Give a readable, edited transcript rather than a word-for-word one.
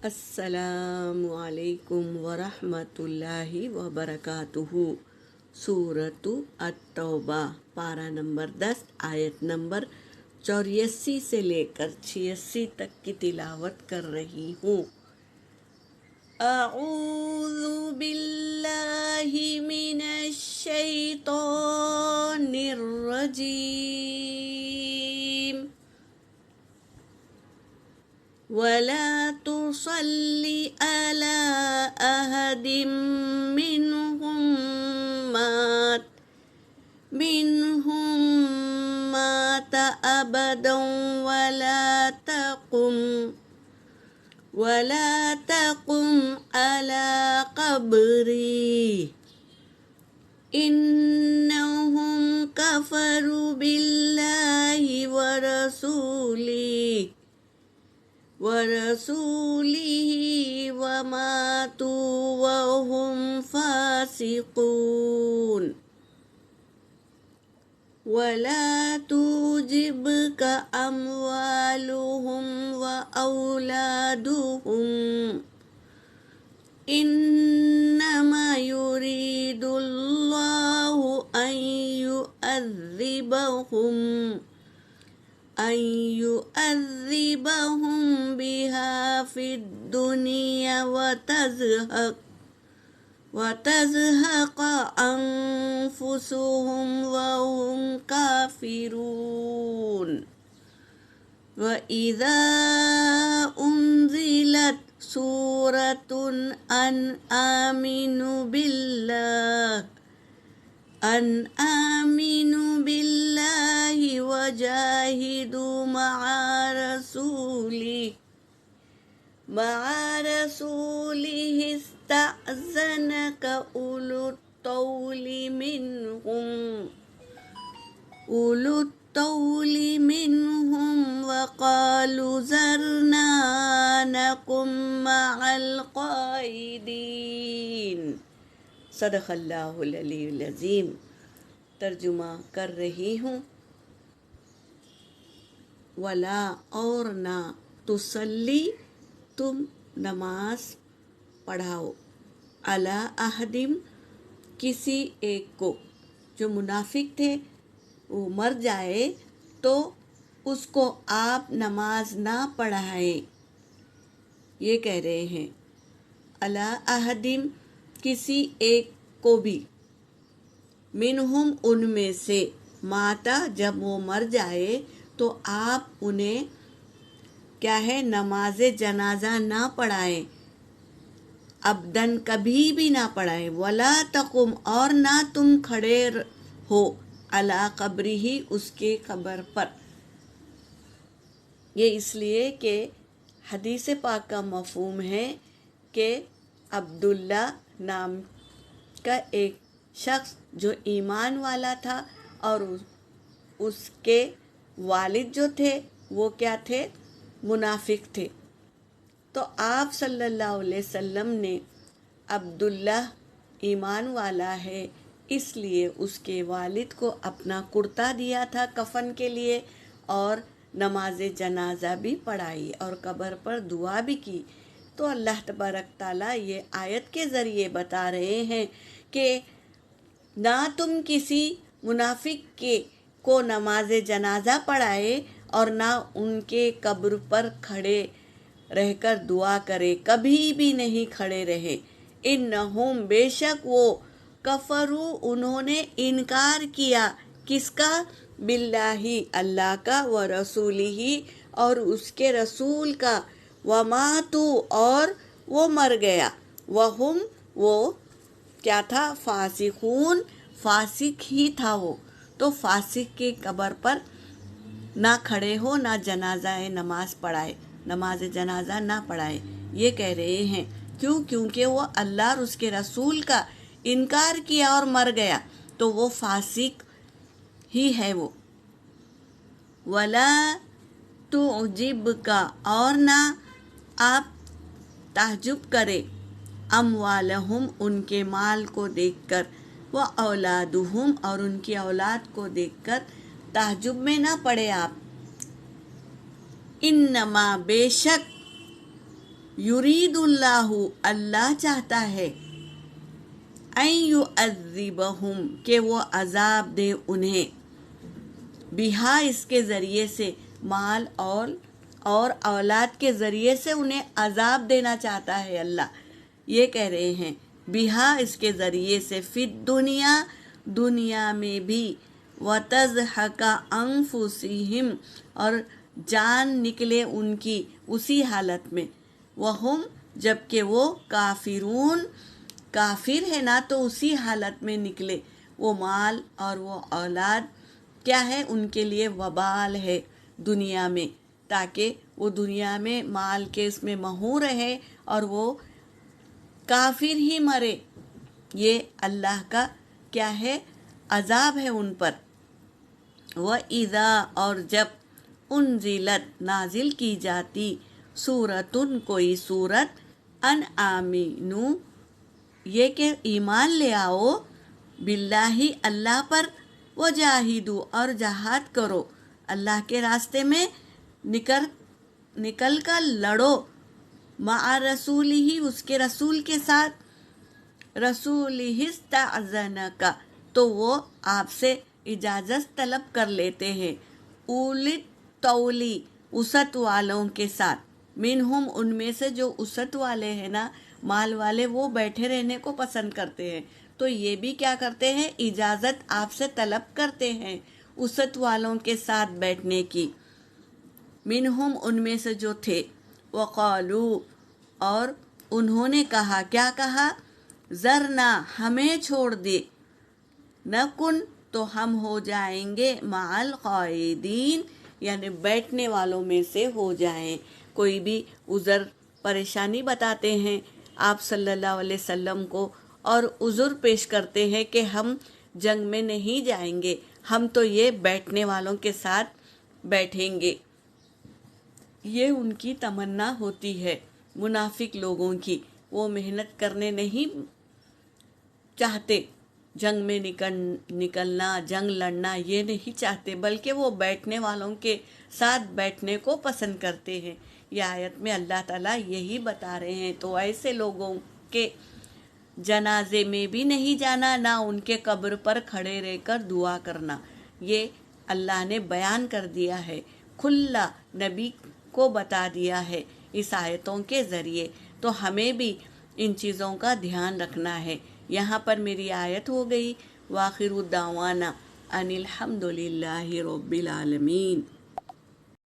السلام علیکم ورحمۃ اللہ وبرکاتہ۔ سورۃ التوبہ، پارہ نمبر 10، آیت نمبر 84 سے لے کر 86 تک کی تلاوت کر رہی ہوں۔ اعوذ باللہ من الشیطان الرجیم۔ وَلَا تُصَلِّ عَلَىٰ أَحَدٍ مِّنْهُم مَّاتَ أَبَدًا وَلَا تَقُمْ عَلَىٰ قَبْرِهِ إِنَّهُمْ كَفَرُوا بِاللَّهِ ورسوله وماتوا وهم فاسقون۔ ولا تعجبك أموالهم وأولادهم إنما يريد الله أن يؤذبهم بها في الدنيا وتزهق أنفسهم وهم كافرون۔ وإذا أنزلت سورة أن آمنوا بالله وجاهدوا مع رسوله استأذنك أولو الطول منهم وقالوا ذرنا نكن مع القاعدين۔ صدق اللہ العلی العظیم۔ ترجمہ کر رہی ہوں۔ ولا اور نہ، تصلی تم نماز پڑھاؤ، علی احدم کسی ایک کو، جو منافق تھے وہ مر جائے تو اس کو آپ نماز نہ پڑھائیں۔ یہ کہہ رہے ہیں علی احدم کسی ایک کو بھی، منہم ان میں سے، ماتا جب وہ مر جائے تو آپ انہیں کیا ہے، نماز جنازہ نہ پڑھائیں، ابدن کبھی بھی نہ پڑھائیں، ولا تقم اور نہ تم کھڑے ہو، علی قبرہ اس کے قبر پر۔ یہ اس لیے کہ حدیث پاک کا مفہوم ہے کہ عبداللہ نام کا ایک شخص جو ایمان والا تھا اور اس کے والد جو تھے وہ کیا تھے، منافق تھے، تو آپ صلی اللہ علیہ وسلم نے عبداللہ ایمان والا ہے اس لیے اس کے والد کو اپنا کرتا دیا تھا کفن کے لیے، اور نماز جنازہ بھی پڑھائی اور قبر پر دعا بھی کی۔ تو اللہ تبارک تعالیٰ یہ آیت کے ذریعے بتا رہے ہیں کہ نہ تم کسی منافق کو نماز جنازہ پڑھائے اور نہ ان کے قبر پر کھڑے رہ کر دعا کرے، کبھی بھی نہیں کھڑے رہے۔ انہم بے شک وہ، کفروا انہوں نے انکار کیا، کس کا، باللہ اللہ کا، ورسولہ اور اس کے رسول کا، وماتوا اور وہ مر گیا، وہم وہ کیا تھا، فاسقون فاسق ہی تھا وہ، تو فاسق کے قبر پر نہ کھڑے ہو، نہ جنازہ نماز پڑھائے، نماز جنازہ نہ پڑھائے۔ یہ کہہ رہے ہیں کیونکہ وہ اللہ اور اس کے رسول کا انکار کیا اور مر گیا تو وہ فاسق ہی ہے وہ۔ ولا تعجبک اور نہ آپ تعجب کرے، اموالہم ان کے مال کو دیکھ کر، وہ اولادہم اور ان کی اولاد کو دیکھ کر تعجب میں نہ پڑے آپ۔ انما بے شک، یرید اللہ، اللہ چاہتا ہے، ان یعذبہم، کہ وہ عذاب دے انہیں، بہا، اس کے ذریعے سے، مال اور اولاد کے ذریعے سے انہیں عذاب دینا چاہتا ہے اللہ. یہ کہہ رہے ہیں بہا، اس کے ذریعے سے، فی دنیا، دنیا میں بھی، وتضحک انفسہم، اور جان نکلے ان کی اسی حالت میں، وہم، جبکہ وہ کافرون، کافر ہے نا، تو اسی حالت میں نکلے. وہ مال اور وہ اولاد کیا ہے، ان کے لیے وبال ہے دنیا میں، تاکہ وہ دنیا میں مال کے اس میں محو رہے اور وہ کافر ہی مرے. یہ اللہ کا کیا ہے، عذاب ہے ان پر. وَإِذَا، اور جب، انزلت، نازل کی جاتی، سورتن، کوئی سورت، ان آمینو، یہ کہ ایمان لے آؤ، باللہ، اللہ پر، وجاہدو، اور جہاد کرو اللہ کے راستے میں، نکل کر لڑو، مع رسول ہی، اس کے رسول کے ساتھ، رسول استعذنک، تو وہ آپ سے اجازت طلب کر لیتے ہیں، اولی تولی، وسعت والوں کے ساتھ، منہم، ان میں سے جو وسعت والے ہیں نا، مال والے، وہ بیٹھے رہنے کو پسند کرتے ہیں، تو یہ بھی کیا کرتے ہیں، اجازت آپ سے طلب کرتے ہیں وسعت والوں کے ساتھ بیٹھنے کی. منہم، ان میں سے جو تھے، وقالو، اور انہوں نے کہا، کیا کہا، ذرنا، ہمیں چھوڑ دے، نکن، تو ہم ہو جائیں گے، مع القاعدین، یعنی بیٹھنے والوں میں سے ہو جائیں. کوئی بھی عذر، پریشانی بتاتے ہیں آپ صلی اللہ علیہ وسلم کو، اور عذر پیش کرتے ہیں کہ ہم جنگ میں نہیں جائیں گے، ہم تو یہ بیٹھنے والوں کے ساتھ بیٹھیں گے. یہ ان کی تمنا ہوتی ہے منافق لوگوں کی. وہ محنت کرنے نہیں چاہتے، جنگ میں نکلنا، جنگ لڑنا یہ نہیں چاہتے، بلکہ وہ بیٹھنے والوں کے ساتھ بیٹھنے کو پسند کرتے ہیں. یہ آیت میں اللہ تعالیٰ یہی بتا رہے ہیں. تو ایسے لوگوں کے جنازے میں بھی نہیں جانا، نہ ان کے قبر پر کھڑے رہ کر دعا کرنا. یہ اللہ نے بیان کر دیا ہے، کھلا نبی کو بتا دیا ہے اس آیتوں کے ذریعے. تو ہمیں بھی ان چیزوں کا دھیان رکھنا ہے. یہاں پر میری آیت ہو گئی. وآخر دعوانا ان الحمد للہ رب العالمین.